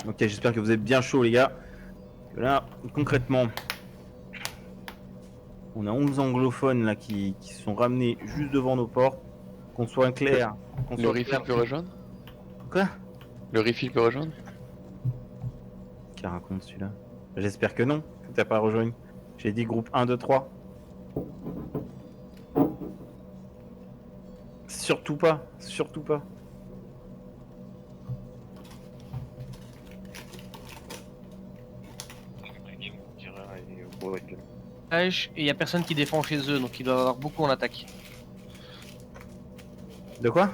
Ok, j'espère que vous êtes bien chaud les gars. Là, concrètement, on a 11 anglophones là qui sont ramenés juste devant nos portes. Qu'on soit clair. Le refill peut rejoindre? Quoi? Le refill peut rejoindre? Qui raconte celui-là? J'espère que non, que t'as pas rejoint. J'ai dit groupe 1, 2, 3. Surtout pas, surtout pas. Et il y a personne qui défend chez eux, donc ils doivent avoir beaucoup en attaque. De quoi?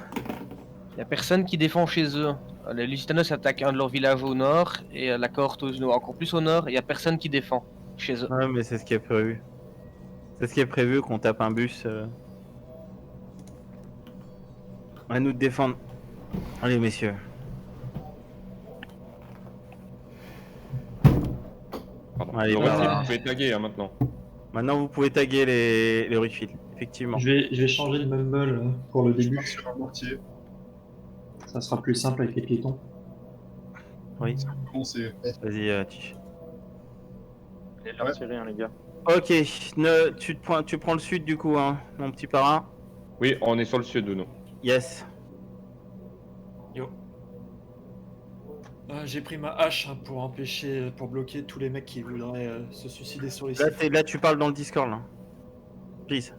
Il y a personne qui défend chez eux. Les Lusitanos attaquent un de leurs villages au nord et la cohorte encore plus au nord. Il y a personne qui défend chez eux. Ouais, mais c'est ce qui est prévu. C'est ce qui est prévu qu'on tape un bus. À nous de défendre. Allez, messieurs. Pardon. Allez, Le bah, refil, bah. vous pouvez taguer hein, maintenant. Maintenant, vous pouvez taguer les refills, effectivement. Je vais changer de mumble pour le Je début. pars sur un mortier. Ça sera plus simple avec les piétons. Oui, Bon, c'est. vas-y, Tish. Allez, leur tirer, hein, les gars. Ok, tu prends le sud du coup, hein, mon petit parrain. Oui, on est sur le sud, nous. Yes. Yo. J'ai pris ma hache hein, pour empêcher, pour bloquer tous les mecs qui voudraient se suicider sur les sites. Là, tu parles dans le Discord, là. Please.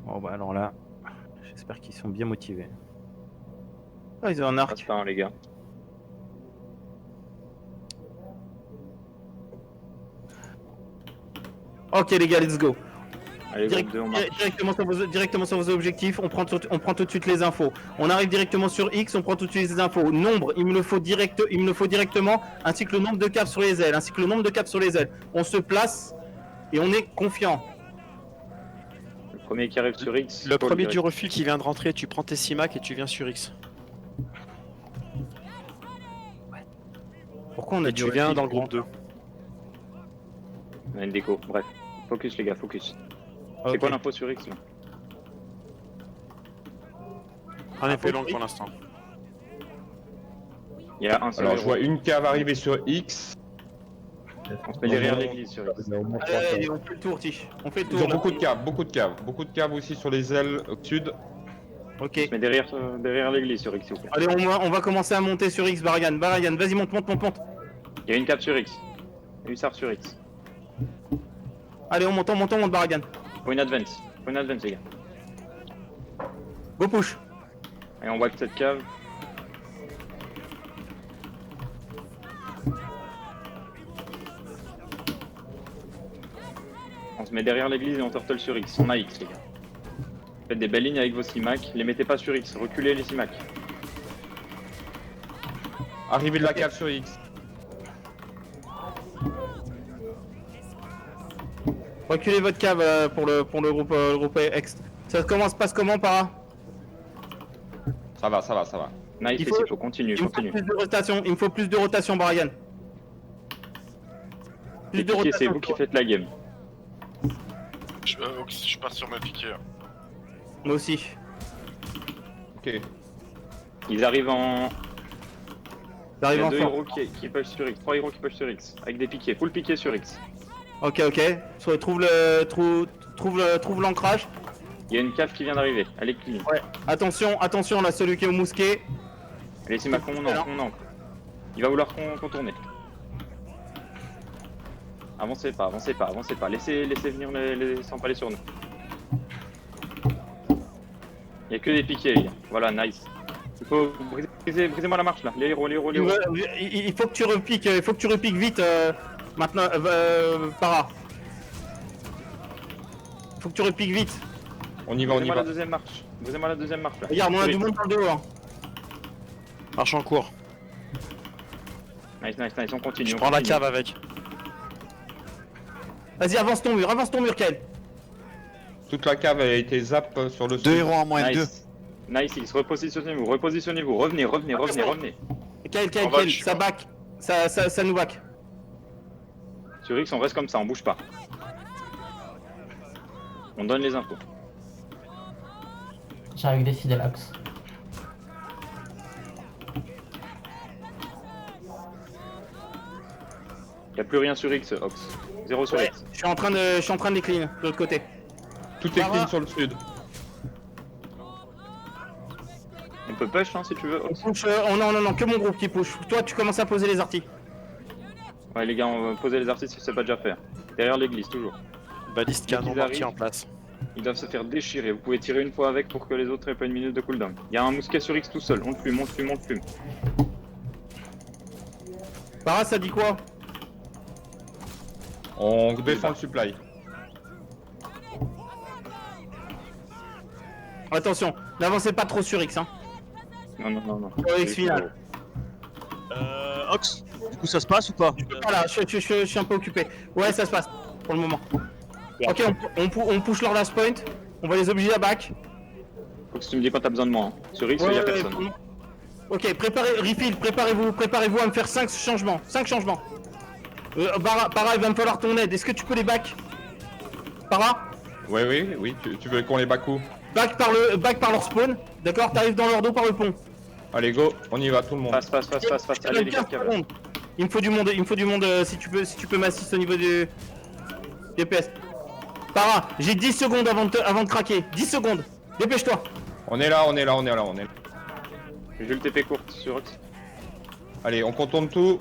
Bon, bah alors là, j'espère qu'ils sont bien motivés. Ah, ils ont un arc. Passe pas, hein, les gars. Ok, les gars, let's go. Allez, groupe 2, on marche. Directement sur vos objectifs, on prend tout de suite les infos. On arrive directement sur X, on prend tout de suite les infos. Nombre, il me le faut directement, ainsi que le nombre de caps sur les ailes, On se place et on est confiant. Le premier qui arrive sur X. Le premier direct. du refil qui vient de rentrer, tu prends tes 6 Mac et tu viens sur X. Pourquoi on a Et tu viens dans le groupe 2. On a une déco, bref. Focus, les gars, focus. Ok. C'est quoi l'info sur X là? Un effet long pour l'instant. Il y a un seul Alors, je héros. vois une cave arriver sur X. On se met derrière l'église sur X. Allez, on fait le tour, Tish. On fait le Ils tour. ont beaucoup de caves, beaucoup de caves aussi sur les ailes au sud. Ok. On se met derrière l'église sur X, s'il vous plaît. Allez, on va commencer à monter sur X, Baragan, vas-y, monte. Il y a une cave sur X. Hussard sur X. Allez, on monte, Baragan. Faut une advance, les gars. Go push. Et on wipe cette cave. On se met derrière l'église et on turtle sur X. On a X, les gars. Faites des belles lignes avec vos CIMAC. Les mettez pas sur X. Reculez les CIMAC. Arrivée de la cave sur X. Reculez votre cave pour le groupe X. Ça passe comment, Para? Ça va. Nice, Il il faut- faut continuer, Il me faut plus de rotation, Baragan. Plus Les de piquets, c'est rotation. vous qui faites la game. Je pars sur ma piquée. Moi aussi. Ok. Ils arrivent en... Il J'arrive y a en deux fort. héros qui push sur X. 3 héros qui push sur X. Avec des piquets. Full piqué sur X. Ok. Trouve l'ancrage. Il y a une cave qui vient d'arriver. Elle est clean. Ouais. Attention, là, celui qui est au mousquet. Les CIMAC, on ancre. Il va vouloir contourner. Avancez pas. Laissez venir les s'empaler sur nous. Il y a que des piquets, les gars. Voilà, nice. Il faut brisez-moi la marche là. Les héros. Il faut que tu repiques vite maintenant, Para. Faut que tu repiques vite. On y va. Brisez-moi la deuxième marche là. Regarde, on a du monde dans le dos. Hein. Marche en cours. Nice, on continue. Je on prends la continue. cave avec. Vas-y, avance ton mur, Kel. Toute la cave a été zap sur le sud. 2 héros en moins 2. Nice, X, repositionnez-vous. Revenez. Kel, On va, je suis ça mort. back. Ça nous back. Sur X, on reste comme ça, on bouge pas. On donne les infos. J'arrive des fidèles Ox. Y'a plus rien sur X, Ox. 0 sur Ouais, X. je suis en train de les clean de l'autre côté. Tout est Para. clean sur le sud. On peut push hein, si tu veux, Ox. Push, oh non, que mon groupe qui push. Toi, tu commences à poser les artis. Ouais, les gars, on va poser les artistes si c'est pas déjà fait. Derrière l'église, toujours. Baliste Dès canon qu'ils mortier arrivent. en place. Ils doivent se faire déchirer. Vous pouvez tirer une fois avec pour que les autres aient pas une minute de cooldown. Il y a un mousquet sur X tout seul. On le fume, on le fume, on le fume. Para, ça dit quoi? On défend le supply. Attention, n'avancez pas trop sur X, hein. Non. X final. Ox, du coup ça se passe ou pas? Voilà, je suis un peu occupé. Ouais, ça se passe pour le moment. Ok, on push leur last point. On va les obliger à back. Faut que tu me dis quand t'as besoin de moi. Hein. Sur X, il y a personne. Ok, refill, préparez-vous à me faire 5 changements. 5 changements. Para, il va me falloir ton aide. Est-ce que tu peux les back? Para? Oui. Tu veux qu'on les back où? Back par leur spawn. D'accord, t'arrives dans leur dos par le pont. Allez, go, on y va, tout le monde. Passe. Allez, les gars, 15 secondes. Il me faut du monde si tu peux m'assister au niveau du DPS. Para, j'ai 10 secondes avant de craquer. 10 secondes. Dépêche-toi. On est là. J'ai le TP courte sur Ox. Allez, on contourne tout.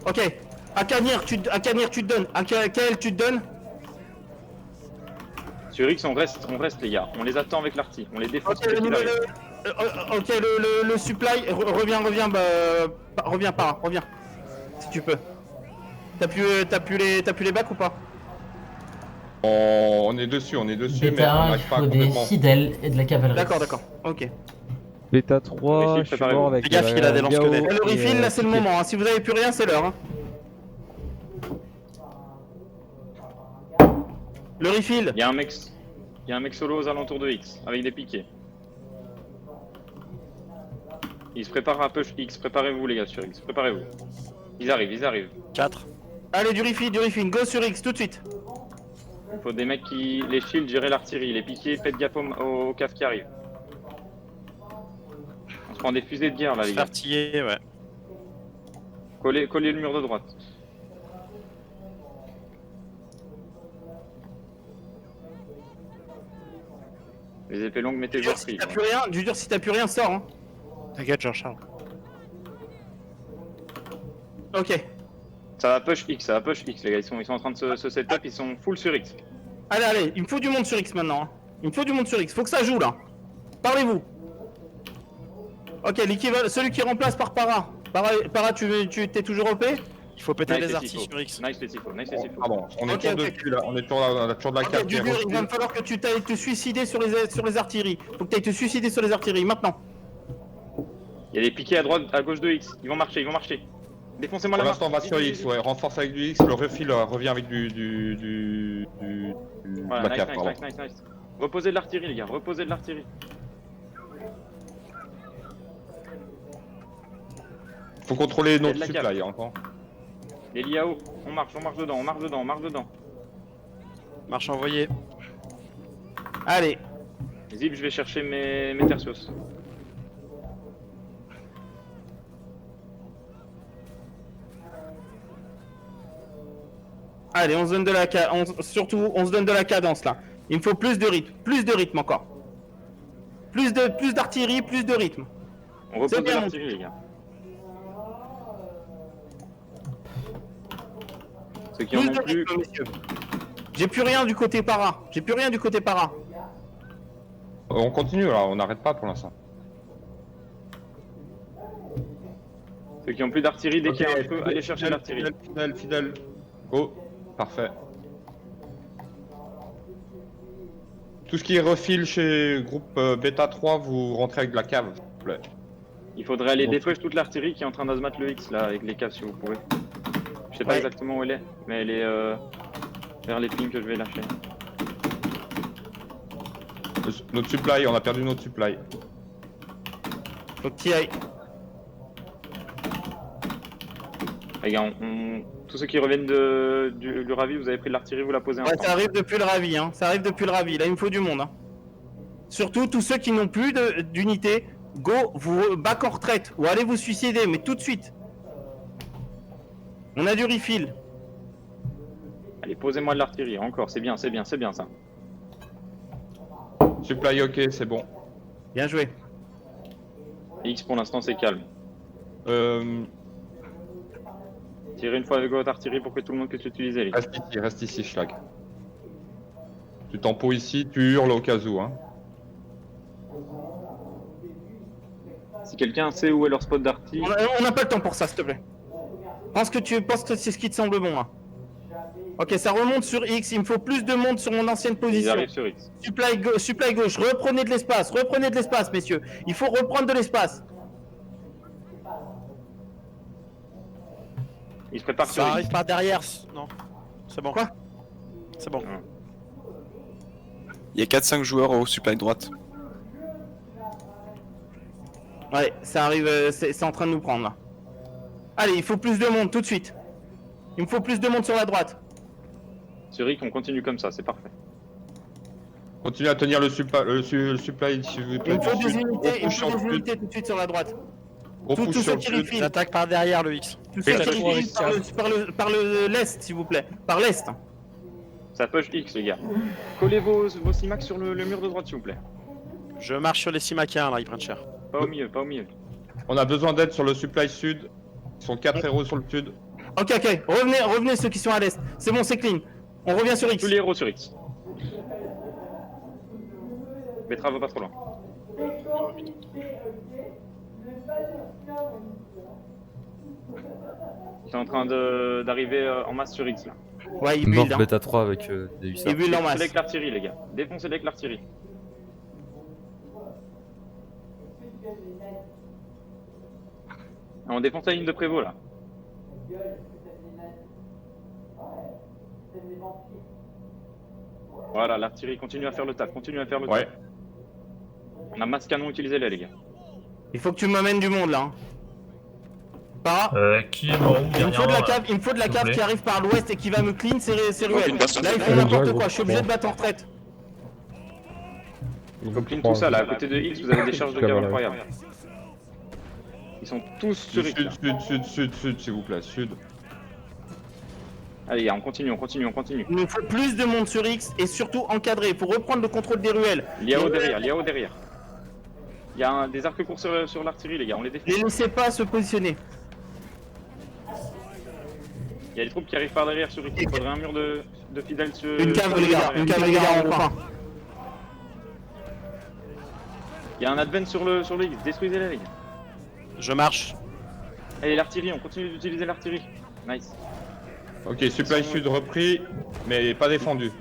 Ok. Akanir, tu te donnes. Kael, tu te donnes. Sur X, on reste les gars. On les attend avec l'arty. On les défonce. Ok, le supply, reviens, reviens Para, reviens. Si tu peux. T'as plus les bacs ou pas? On est dessus, mais on Bêta 1, il n'arrive pas faut des complètement. fidèles et de la cavalerie. D'accord, ok. Bêta 3, je suis mort avec Fais gaffe, il a des lance-quenelles. Le refill, là c'est le moment, hein. Si vous avez plus rien, c'est l'heure. Hein. Le refill. Il y a un mec solo aux alentours de X, avec des piquets. Il se prépare à push X, préparez-vous les gars sur X, préparez-vous. Ils arrivent. 4. Allez, du refill, go sur X tout de suite. Il faut des mecs qui... Les shields, gérer l'artillerie, les piquets, faites gaffe au CAF qui arrive. On se prend des fusées de guerre là les gars. Artillé, ouais. Collez le mur de droite. Les épées longues, mettez Du dur, votre si prix. t'as plus rien, si t'as plus rien, sors. Hein. T'inquiète, Jean-Charles. Ok. Ça va push X les gars, ils sont en train de se setup, ils sont full sur X. Allez, il me faut du monde sur X maintenant. Hein. Il me faut du monde sur X, faut que ça joue là. Parlez-vous. Ok, l'équivalent, celui qui remplace par Para. Para, tu t'es toujours OP? Il faut péter Nice les les artis tifos. sur X. Nice les tifos. Ah bon, on est Ok, toujours ok. dessus là, on est toujours de la Ok, carte. du dur, il va me falloir que tu ailles te suicider sur les artilleries. Faut que tu ailles te suicider sur les artilleries, maintenant. Il y a des piquets à droite, à gauche de X, ils vont marcher. Défoncez-moi Pour la l'instant, on va sur X, ouais, renforce avec du X, le refill revient avec du Voilà, backup, pardon. nice. Reposez de l'artillerie les gars, reposez de l'artillerie. Faut contrôler Il y a notre de la supply encore. Les Liao, on marche dedans. Marche envoyée. Allez. Zip, je vais chercher mes tertios. Allez, on se donne de la surtout on se donne de la cadence là. Il me faut plus de rythme encore. Plus d'artillerie, plus de rythme. On repose C'est de bien, l'artillerie les gars. Ceux qui en Plus ont de plus, rythme, messieurs. J'ai plus rien du côté Para. On continue là, on n'arrête pas pour l'instant. ceux qui ont plus d'artillerie, dès qu'il y a un feu, allez chercher l'artillerie. Fidèle. Go. Parfait. Tout ce qui est refill chez groupe Bêta 3, vous rentrez avec de la cave, s'il vous plaît. Il faudrait aller dépush toute l'artillerie qui est en train d'azmat le X là avec les caves si vous pouvez. Je sais pas exactement où elle est, mais elle est vers les pings que je vais lâcher. Notre supply, on a perdu notre supply. Faut que t'y ailles. Les gars, tous tous ceux qui reviennent du Ravi, vous avez pris de l'artillerie, vous la posez en Ouais, ça arrive depuis le Ravi, hein. Ça arrive depuis le Ravi. Là, il me faut du monde. Hein. Surtout tous ceux qui n'ont plus d'unité, go, vous back en retraite ou allez vous suicider, mais tout de suite. On a du refill. Allez, posez-moi de l'artillerie, encore, c'est bien ça. Supply ok, c'est bon. Bien joué. X pour l'instant c'est calme. Tirez une fois avec votre artillerie pour que tout le monde puisse l'utiliser. Les gars. Reste ici, Schlag. Tu tempo ici, tu hurles au cas où. Hein. Si quelqu'un sait où est leur spot d'arty, On n'a pas le temps pour ça, s'il te plaît. Pense que c'est ce qui te semble bon. Là. Ok, ça remonte sur X. Il me faut plus de monde sur mon ancienne ils position. arrivent sur X. Supply gauche. Reprenez de l'espace, messieurs. Il faut reprendre de l'espace. Ils se préparent sur Ça X. arrive par derrière. Non. C'est bon. Quoi? C'est bon. Il y a 4-5 joueurs au supply droite. Ouais, ça arrive, c'est en train de nous prendre là. Allez, il faut plus de monde tout de suite. Il me faut plus de monde sur la droite. Sur X, on continue comme ça, c'est parfait. Continuez à tenir le supply si vous Il plaît. me faut des du sud. unités, il me Repousse faut sur des le sud. unités tout de suite sur la droite. Repousse Tous sur ceux le qui sud. refilent. J'attaque par derrière le X. Tous ceux qui Bêta refilent par l'est, s'il vous plaît. Par l'est. Ça push X, les gars. Collez vos Simac sur le mur de droite, s'il vous plaît. Je marche sur les Simakiens là, ils prennent cher. Pas au milieu. On a besoin d'aide sur le supply sud. Ils sont 4 héros sur le sud. Ok. Revenez ceux qui sont à l'est. C'est bon, c'est clean. On revient sur X. Tous les héros sur X. Betra va pas trop loin. Ils sont en train d'arriver en masse sur X là. Ouais, il Mort build. Hein. bêta 3 avec des hussards. Il build en Défoncez-les masse. avec l'artillerie, les gars. Défoncez-les avec l'artillerie. On défonce la ligne de prévôt là. Voilà, l'artillerie continue à faire le taf, Ouais. On a masse canon, utilisez-les les gars. Il faut que tu m'amènes du monde là. Hein. Par... Qui est mort Il me faut de la cave qui arrive par l'ouest et qui va me clean ces ruelles. Aucune personne. Là, ils font n'importe quoi. Je suis obligé de battre en retraite. Il faut clean tout ça là, à côté de X, vous avez des charges de cave incroyables. Ils sont tous sur X là. Sud, s'il vous plaît, sud. Allez, on continue. Il nous faut plus de monde sur X et surtout encadré. Il faut reprendre le contrôle des ruelles. Liao derrière. Il y a des arcs courts sur l'artillerie les gars, on les défonce. Les laissez pas se positionner. Il y a des troupes qui arrivent par derrière sur X, il faudrait un mur de fidèles sur... Une cave les gars, on prend. Il y a un advent sur le X, détruisez-les les gars. Je marche. Allez l'artillerie, on continue d'utiliser l'artillerie. Nice. Ok, supply sud repris, mais pas défendu.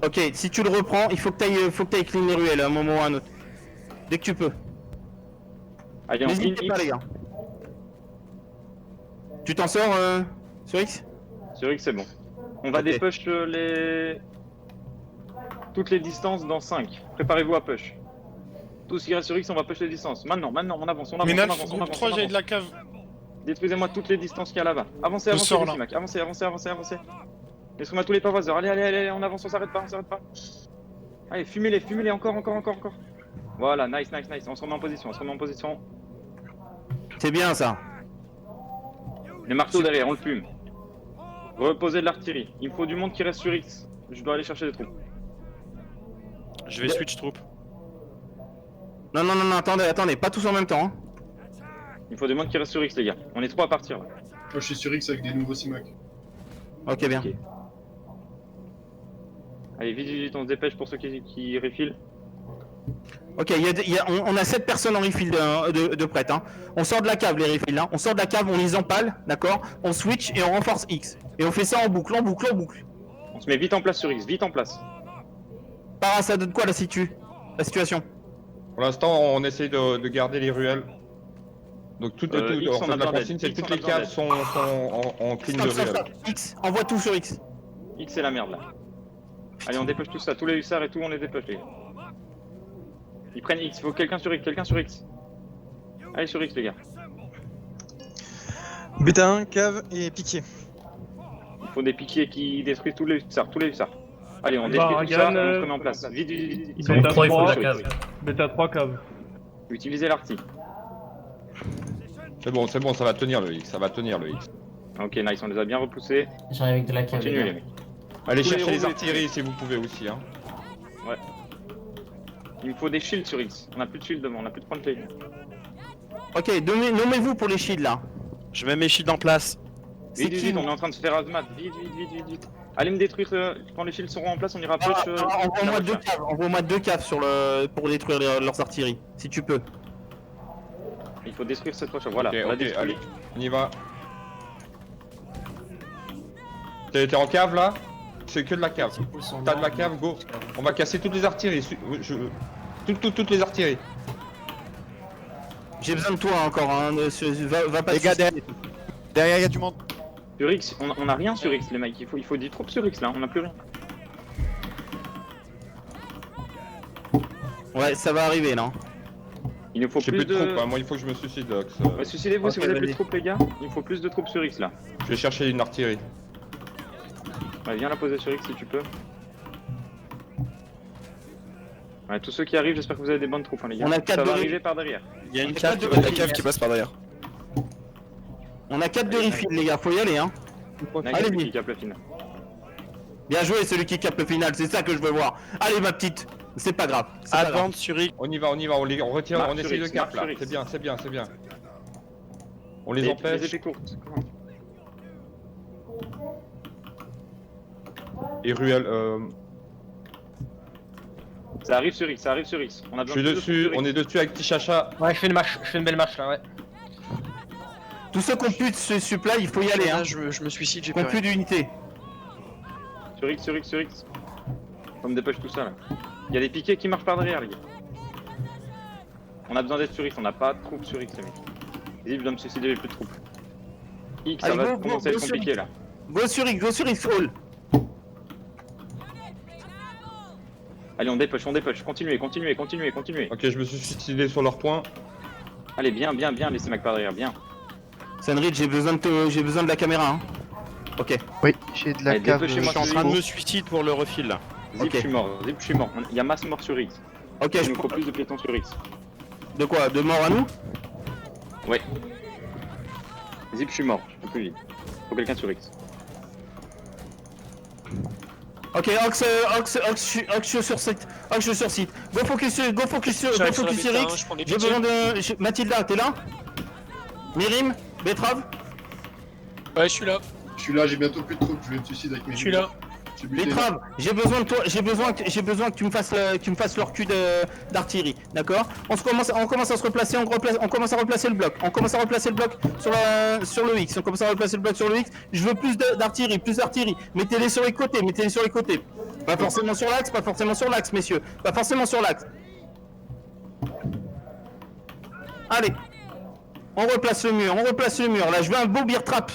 Ok, si tu le reprends, il faut que t'ailles clean les ruelles à un moment ou à un autre. Dès que tu peux. Allez, on clean N'hésitez pas X. les gars. Tu t'en sors sur X? Sur X c'est bon. On va Ok. dépush toutes les distances dans 5. Préparez-vous à push. Tout ce qui reste sur X, on va push les distances. Maintenant, on avance. groupe 3, j'ai de la cave. Détruisez-moi toutes les distances qu'il y a là-bas. Avancez, Je sors, les là. Simac. Avancez. Laissez-moi tous les pavoiseurs. Allez, on avance, on s'arrête pas. Allez, fumez-les, encore. Voilà, nice. On se remet en position. C'est bien ça. Les marteaux derrière, on le fume. Reposez de l'artillerie. Il me faut du monde qui reste sur X. Je dois aller chercher des troupes. Je vais switch troupe. Non, attendez, pas tous en même temps. Hein. Il me faut du monde qui reste sur X, les gars. On est 3 à partir là. Moi, je suis sur X avec des nouveaux Simac. Ok, bien. Ok. Allez, vite, on se dépêche pour ceux qui refilent. Ok, on a 7 personnes en refill de prête. Hein. On sort de la cave les refills. Hein. On sort de la cave, on les empale, d'accord. On switch et on renforce X. Et on fait ça en boucle. On se met vite en place sur X, vite en place. Para, ça donne quoi la situation? Pour l'instant, on essaye de garder les ruelles. Donc X, on a en fait, la besoin consigne, c'est d'aide. que toutes X, on a les caves besoin sont en clean de ruelles. Stop. X, envoie tout sur X. X c'est la merde là. Allez, on dépêche tout ça, tous les hussards et tout, on les dépêche les gars. Ils prennent X, il faut quelqu'un sur X. Allez sur X les gars. Bêta 1, cave et piqué. Il faut des piquiers qui détruisent tous les hussards, Allez, on détruit tout ça, on se remet en place. Vite, vite, vite. Ils sont Bêta 3, 3, Bêta 3 cave. Utilisez l'arty. C'est bon, ça va tenir le X, Ok, nice, on les a bien repoussés. J'arrive avec de la cave. Continuez les mecs. Allez Tous les chercher les roues, artilleries si vous pouvez aussi, hein. Ouais. Il me faut des shields sur X. On a plus de shields devant, on a plus de point de clé. Ok, nommez-vous pour les shields là. Je mets mes shields en place. Vite, vite, on est en train de se faire azmat. Vite. Allez me détruire, quand les shields seront en place, on ira push. Envoie-moi 2 caves pour détruire leurs artilleries, si tu peux. Il faut détruire cette roche, voilà. Ok, On l'a détruit. allez, on y va. T'es en cave là? C'est que de la cave. T'as de la cave, go. On va casser toutes les artilleries. Toutes les artilleries. J'ai besoin de toi encore, hein. Va pas. Les gars, derrière, il y a du monde. Sur X, on a rien sur X, les mecs. Il faut des troupes sur X là, on a plus rien. Ouais, ça va arriver là. Il nous faut J'ai plus plus de troupes, hein. Moi il faut que je me suicide. Ouais, suicidez-vous si Ok, vous avez plus de vas-y. troupes, les gars. Il faut plus de troupes sur X là. Je vais chercher une artillerie. Ouais, viens la poser sur X si tu peux. Ouais, tous ceux qui arrivent, j'espère que vous avez des bonnes troupes, hein, les gars. On a 4 Ça de va arriver par derrière. Il y a une cave cave. de- La cave qui passe par derrière. On a 4 de refill, les gars, faut y aller, hein. Nice, Allez, celui qui capte le final. Bien joué, celui qui capte le final, c'est ça que je veux voir. Allez, ma petite, c'est pas grave. c'est pas grave. Advance sur X. On y va, on retire, Marche on sur essaye X, le cap marche là. sur X. C'est bien. On les Les empêche. épées courtes. Et Ruel, Ça arrive sur X. On a je besoin suis de plus de dessus, troupes sur on X. est dessus avec Tichacha. Ouais, je fais une belle marche là, ouais. Tous ceux qui ont plus de ce supply, il faut y aller, hein. Je me suicide, j'ai Qui ont peur. plus d'unités. Sur X. On me dépêche tout ça là. Il y a des piquets qui marchent par derrière, les gars. On a besoin d'être sur X, on n'a pas de troupes sur X, les mecs. Vas-y, je dois me suicider, j'ai plus de troupes. X, ça Allez, va go, commencer à go être sur compliqué X. là. Go sur X, all. Allez, on dépêche. Continuez. Ok, je me suis suicidé sur leur point. Allez, bien, les ces mecs par derrière, bien. Sunridge, j'ai besoin de la caméra, hein. Ok. Oui, j'ai de la Allez, cave. dépêchez-moi Je suis en sur train de X. me suicide pour le refill là. Zip, Ok. je suis mort. Il y a masse mort sur X. Ok, Il je nous faut plus de piétons sur X. De quoi? De mort à nous? Ouais. Zip, je suis mort, je peux plus vite. Faut quelqu'un sur X. Ok, Ox, je suis sur site. Ox, je suis sur site. Go focus sur X. J'ai besoin de... Mathilda, t'es là? Mirim? Betrave? Ouais, je suis là. Je suis là, j'ai bientôt plus de troupes, je vais me suicider avec mes. Je suis là. J'ai buté. Betrave, j'ai besoin de toi, j'ai besoin que tu me fasses leur cul d'artillerie, d'accord? On commence à se replacer, on commence à replacer le bloc, sur le X, je veux plus d'artillerie, mettez-les sur les côtés, pas forcément sur l'axe, messieurs, pas forcément sur l'axe. Allez, on replace le mur, là je veux un beau beer trap.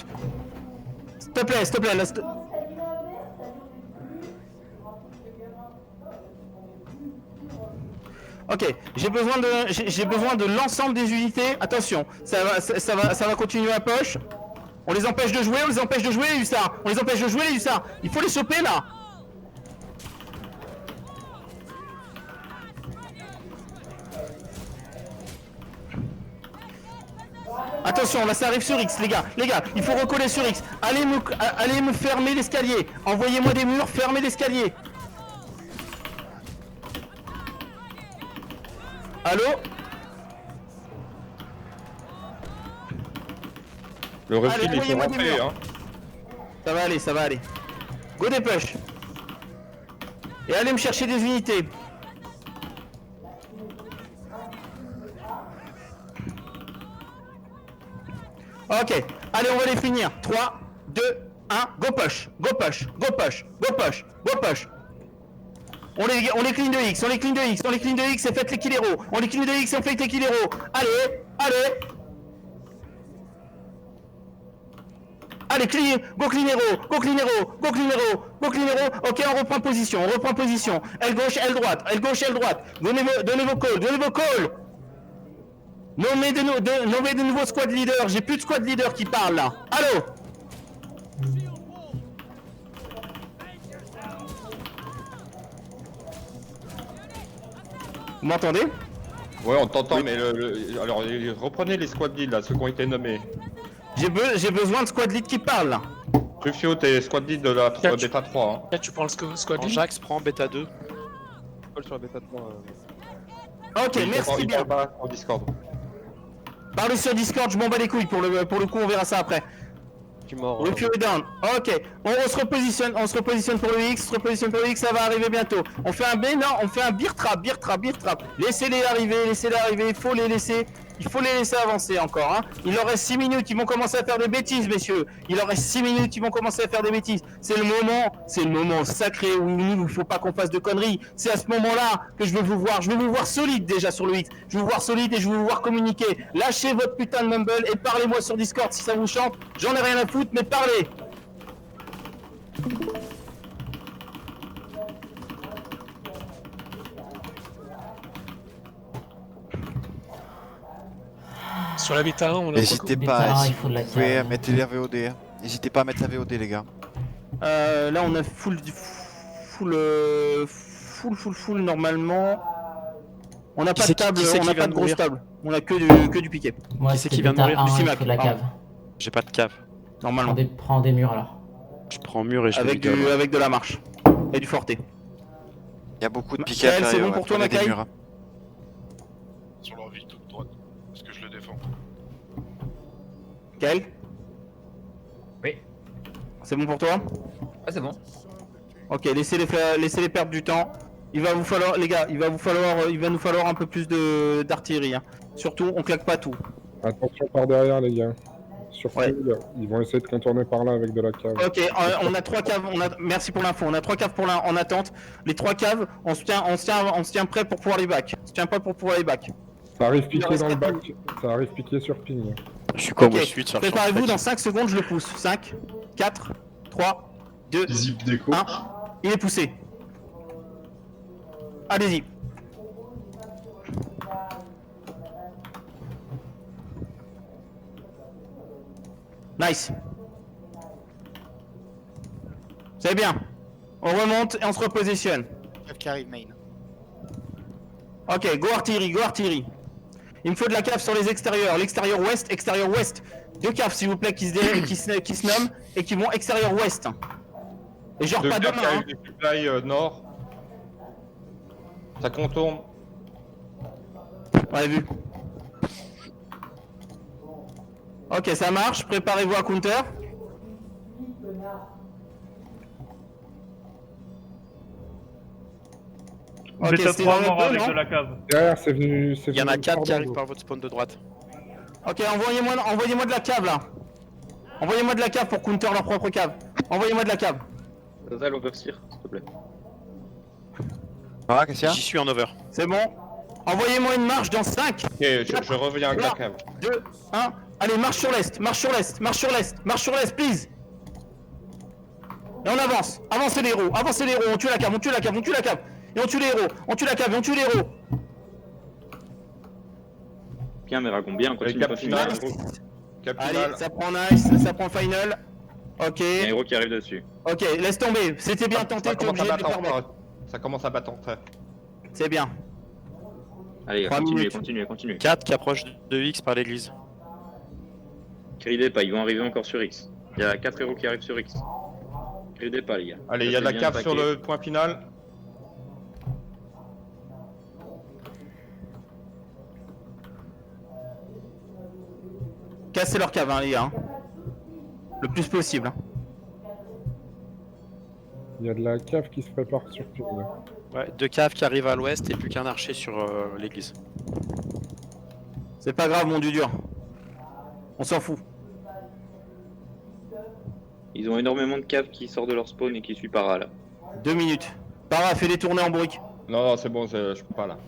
S'il te plaît, là, Ok, j'ai besoin de l'ensemble des unités. Attention, ça va continuer à push. On les empêche de jouer, les hussards. Il faut les choper là. Attention, là ça arrive sur X, les gars, il faut recoller sur X. Allez me fermer l'escalier. Envoyez-moi des murs, fermez l'escalier. Allô? Le refil, Allez, il faut envoyez-moi des rentrer, murs. hein. Ça va aller. Go des push. Et allez me chercher des unités. Ok, allez on va les finir. 3, 2, 1, go push. On les clean de X, et faites les kill héros. On les clean de X et on fait les kill héros. Allez. Allez, go clean héros. Ok, on reprend position. Aile gauche, aile droite. Donnez vos calls. Nommez de nouveaux squad leaders. J'ai plus de squad leader qui parle là. Allô? Vous m'entendez? Ouais, on t'entend, mais alors reprenez les squad leads là, ceux qui ont été nommés. J'ai besoin de squad lead qui parle là. Rufio, t'es squad lead de la bêta 3. Hein. Là, tu prends le squad lead. Jax prend bêta 2. Paul sur la bêta 3. Ok, merci bien. En Discord. Parlez sur Discord, je m'en bats les couilles. Pour le coup, on verra ça après. Tu mords. Rufio est down. Ok, on se repositionne pour le X, ça va arriver bientôt. On fait un B, non, on fait un beer trap. Laissez-les arriver, il faut les laisser avancer encore. Hein. Il leur reste 6 minutes, ils vont commencer à faire des bêtises, messieurs. C'est le moment sacré où il faut pas qu'on fasse de conneries. C'est à ce moment-là que je veux vous voir. Je veux vous voir solide déjà sur le X. Je veux vous voir solide et je veux vous voir communiquer. Lâchez votre putain de mumble et parlez-moi sur Discord si ça vous chante. J'en ai rien à foutre, mais parlez. Sur la bêta 1, on a N'hésitez Bêta pas, 1, si il faut de la vous pouvez cave. mettre les VOD. Hein. N'hésitez pas à mettre la VOD, les gars. Là on a full normalement. On n'a pas de table, on n'a pas de grosse table. On a que du piquet. Moi, Qui c'est c'était qui vient de bêta mourir? 1, il Simac, faut de la pardon. cave. J'ai pas de cave. Normalement. Prends des murs alors. Je prends mur et je Avec de la marche. Et du forté. Il y a beaucoup de piquets Kael, à c'est faire. bon pour toi, prenez des Makai? murs, hein. sur leur vie toute droite. Parce que je le défends. Kael? Oui. C'est bon pour toi? Ah, c'est bon. Ok, laissez-les perdre du temps. Il va vous falloir, les gars, il va nous falloir un peu plus d'artillerie. Hein. Surtout, on claque pas tout. Attention par derrière, les gars. Surtout, Ouais. ils vont essayer de contourner par là avec de la cave. Ok, on a 3 caves, merci pour l'info, on a 3 caves en attente. Les 3 caves, on se tient prêt pour pouvoir les back. On se tient pas pour pouvoir les back. Ça arrive piqué dans le bac, ça arrive piqué sur ping. Je suis comme Ok, suite sur le préparez-vous, dans 5 secondes, je le pousse. 5, 4, 3, 2, Zip déco. 1. Il est poussé. Allez-y. Nice. C'est bien. On remonte et on se repositionne. Qui arrive, main. Ok, go artillerie. Il me faut de la cave sur les extérieurs. L'extérieur ouest. 2 caves s'il vous plaît qui se nomment et qui vont extérieur ouest. Et genre Deux pas caves demain. qui Hein. arrivent des supplies nord. Ça contourne. On a vu. Ok, ça marche. Préparez-vous à counter. Ok, Bêta c'est 3 dans mort notre dos, avec non de la cave. Derrière, c'est venu. Il y en a 4 qui arrivent par votre spawn de droite. Ok, envoyez-moi de la cave là. Envoyez-moi de la cave pour counter leur propre cave. Envoyez-moi de la cave. Total oversteer, s'il te plaît. Ah, qu'est-ce qu'il y a? J'y suis en over. C'est bon. Envoyez-moi une marche dans 5, Ok, je reviens avec la cave. 2, 1. Allez, marche sur l'est, please. Et on avance. Avancez les héros, on tue la cave. Et on tue les héros. Bien, mais raconte bien, continue. Capinal. Allez, ça prend nice, ça prend final. Ok, Il y a un héros qui arrive dessus. ok, laisse tomber. C'était bien tenté, Ça t'es commence à obligé de le battre faire en back. Ça commence à battre en trait. C'est bien. Allez, 3 minutes. continuez. 4 qui approchent de X par l'église. Gridez pas, ils vont arriver encore sur X. Il y a 4 héros qui arrivent sur X. Gridez pas, les gars. Allez, il y Ça, a de la c'est cave bien sur attaqué. le point final. Cassez leur cave, hein, les gars. Le plus possible. Hein. Il y a de la cave qui se prépare sur ping. Ouais, 2 caves qui arrivent à l'ouest et plus qu'un archer sur l'église. C'est pas grave, mon dieu dur. On s'en fout. Ils ont énormément de caves qui sortent de leur spawn et qui suivent Para là. 2 minutes. Para, fais les tournées en briques. Non, c'est bon, je peux pas là.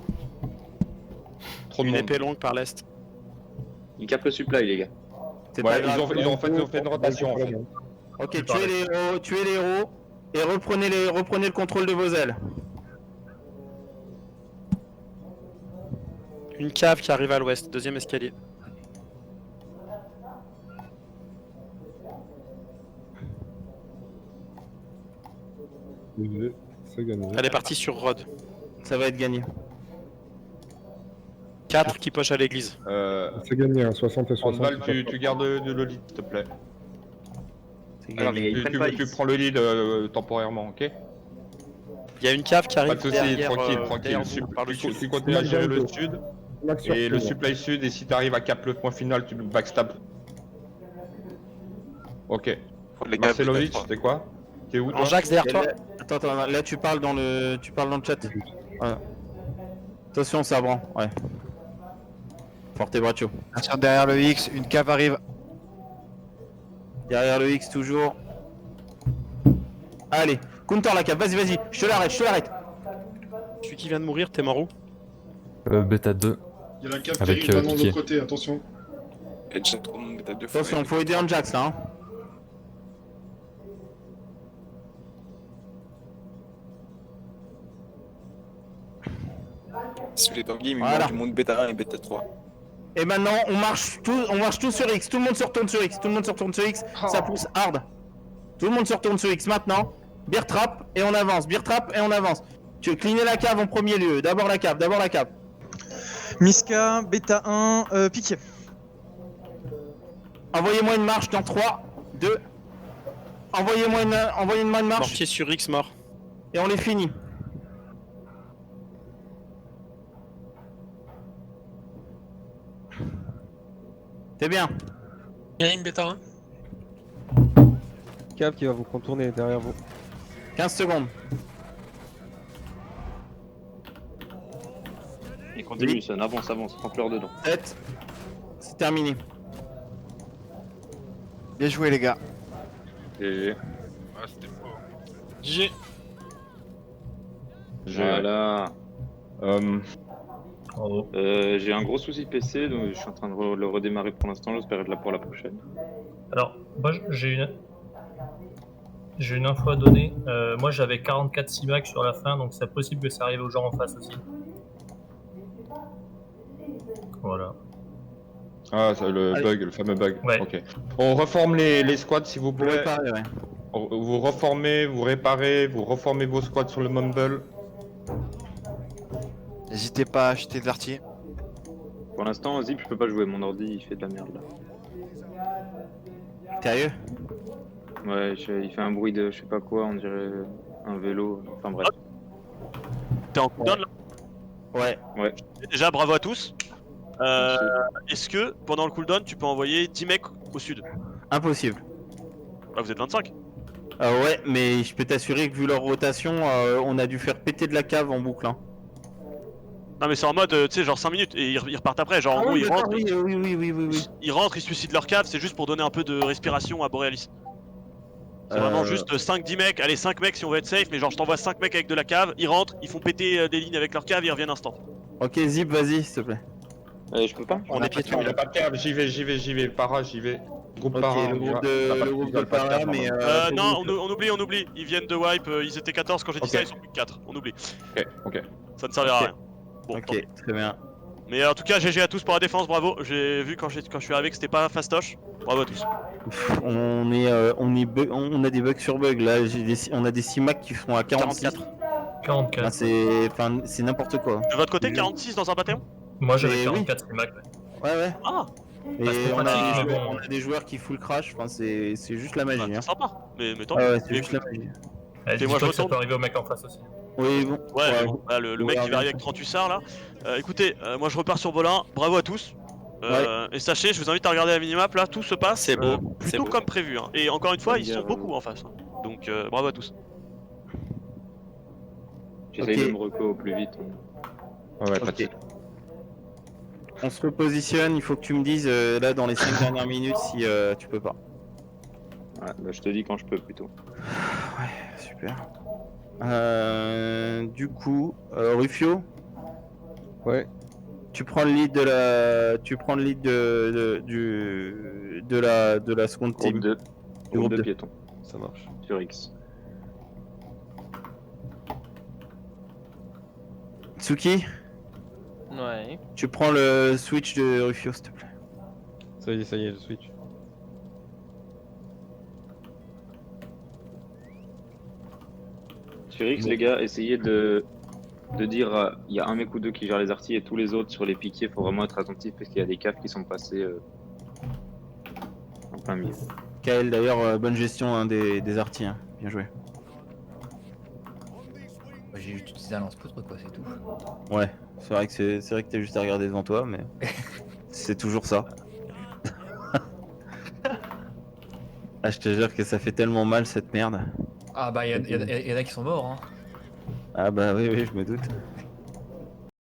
Trop de Une monde. épée longue par l'est. Ils capent le supply, les gars. C'est pas Ouais, grave. ils ont fait une rotation en fait. Ok, tuez les héros et reprenez le contrôle de vos ailes. Une cave qui arrive à l'ouest, deuxième escalier. C'est gagné. Elle est partie sur Rod. Ça va être gagné. 4 qui poche à l'église. C'est gagné, hein, 60 et 60. Handball, tu gardes le lead, s'il te plaît. C'est Alors, gagné. ils prennent pas Tu X. prends le lead temporairement, ok? Il y a une cave qui Pas arrive de soucis, derrière, tranquille, derrière tranquille. vous, par le sud. Tu continues à gérer le Max sud Max sur et le ping. supply sud, et si t'arrives à cap le point final, tu le backstab. Ok. Marcelovic, c'était quoi? T'es où toi? Anjax derrière toi. Attends, là tu parles dans le chat. Ouais. Attention Sabran, ouais. Forte Braccio. Attention derrière le X, une cave arrive. Derrière le X toujours. Allez, counter la cave, vas-y, je te l'arrête. Celui qui vient de mourir, t'es mort où? Bêta 2. Il y a la cave qui Avec, arrive maintenant de Piqué. l'autre côté, attention. Attention, faut aider Anjax là. Hein. Voilà. du monde bêta 1 et bêta 3. Et maintenant on marche tous sur X, tout le monde se retourne sur X, ça pousse hard. Tout le monde se retourne sur X maintenant. Beer trap et on avance, Tu veux cleaner la cave en premier lieu, d'abord la cave. Miska, Beta 1, Piqué. Envoyez-moi une marche dans 3, 2. Envoyez-moi une marche Mortier sur X mort. et on les finit. C'est bien. Cave qui va vous contourner derrière vous. 15 secondes. Il continue, ça avance, prends-leur dedans. 7. C'est terminé. Bien joué les gars. Et Ah, c'était fort. GG. Voilà. Bravo. J'ai un gros souci PC, donc je suis en train de le redémarrer pour l'instant, j'espère être là pour la prochaine. Alors, moi j'ai une info à donner. Moi j'avais 44 CIMAC sur la fin, donc c'est possible que ça arrive aux gens en face aussi. Voilà. Ah, c'est le Allez. bug, le fameux bug. Ouais. Ok. On reforme les squads s'il vous Vous plaît. réparez, ouais. Vous reformez, vous réparez, vous reformez vos squads sur le Mumble. N'hésitez pas à acheter de l'artillerie. Pour l'instant, Zip, je peux pas jouer, mon ordi il fait de la merde là. Sérieux? Ouais, il fait un bruit de je sais pas quoi, on dirait un vélo, enfin bref. T'es en cooldown là? Ouais. Déjà, bravo à tous. Est-ce que pendant le cooldown, tu peux envoyer 10 mecs au sud? Impossible. Bah, vous êtes 25. Ouais, mais je peux t'assurer que vu leur rotation, on a dû faire péter de la cave en boucle. Hein. Non, mais c'est en mode, tu sais, genre 5 minutes et ils repartent après. Genre, en gros, ils rentrent, Oui. ils rentrent, ils suicident leur cave. C'est juste pour donner un peu de respiration à Borealis. C'est vraiment juste 5-10 mecs, allez 5 mecs si on veut être safe, mais genre je t'envoie 5 mecs avec de la cave, ils rentrent, ils font péter des lignes avec leur cave, ils reviennent instant. Ok, Zip, vas-y, s'il te plaît. Je peux pas. On est piéton. Il a pas de cave, j'y vais. Para, j'y vais. Groupe Ok, para. le on y groupe va. T'as pas de ils veulent pas de para, cave, mais... normalement. Non, on oublie, ils viennent de wipe, ils étaient 14 quand j'ai dit Ok. ça, ils sont plus que 4, on oublie. Ok. Ça ne servira à Ok. rien. Bon, tant Ok, pis. très bien. Mais en tout cas, GG à tous pour la défense, bravo. J'ai vu quand je suis arrivé que c'était pas fastoche. Bravo à tous. Pff, on a des bugs sur bugs là, on a des CIMAC qui sont à 46. 44. C'est n'importe quoi. De votre côté, 46 dans un bataillon? Moi j'avais Mais 44 CIMAC. Ouais. Ah. Et c'était on pratique, mais bon. a des joueurs qui full crash, enfin c'est juste la magie. C'est Hein. sympa, mais tant Ah mieux. ouais, c'est juste la magie. Et moi, je ça retourne. peut arriver au mec en face aussi. Oui, bon. Ouais, mais bon, là, le mec qui va arriver avec 30 hussards là. Écoutez, moi je repars sur Bolin, bravo à tous. Et sachez, je vous invite à regarder la minimap là, tout se passe C'est beau, c'est plutôt beau. comme prévu. Hein. Et encore une fois, ils sont beaucoup en face. Hein. Donc bravo à tous. J'essaye Ok. de me reco au plus vite. Ouais, pas de Ok. soucis. On se repositionne, il faut que tu me dises là dans les 5 dernières minutes si tu peux pas. Ouais, bah je te dis quand je peux plutôt. Ouais, super. Du coup, Rufio, Ouais. tu prends le lead de la seconde Groupe team. de, Du groupe de de. piétons Ça marche. sur X. Tsuki, Ouais. Tu prends le switch de Rufio, s'il te plaît. Ça y est, le switch. Sur X, les gars, essayez de dire il y a un mec ou deux qui gèrent les artis et tous les autres sur les piquiers, faut vraiment être attentif parce qu'il y a des caves qui sont passés en plein milieu. Kael, d'ailleurs, bonne gestion hein, des artis, hein. Bien joué. J'ai juste utilisé un lance-poutre quoi, c'est tout. Ouais, c'est vrai que t'as juste à regarder devant toi, mais c'est toujours ça. Ah, je te jure que ça fait tellement mal cette merde. Ah bah, y en a qui sont morts, hein. Ah bah oui, je me doute.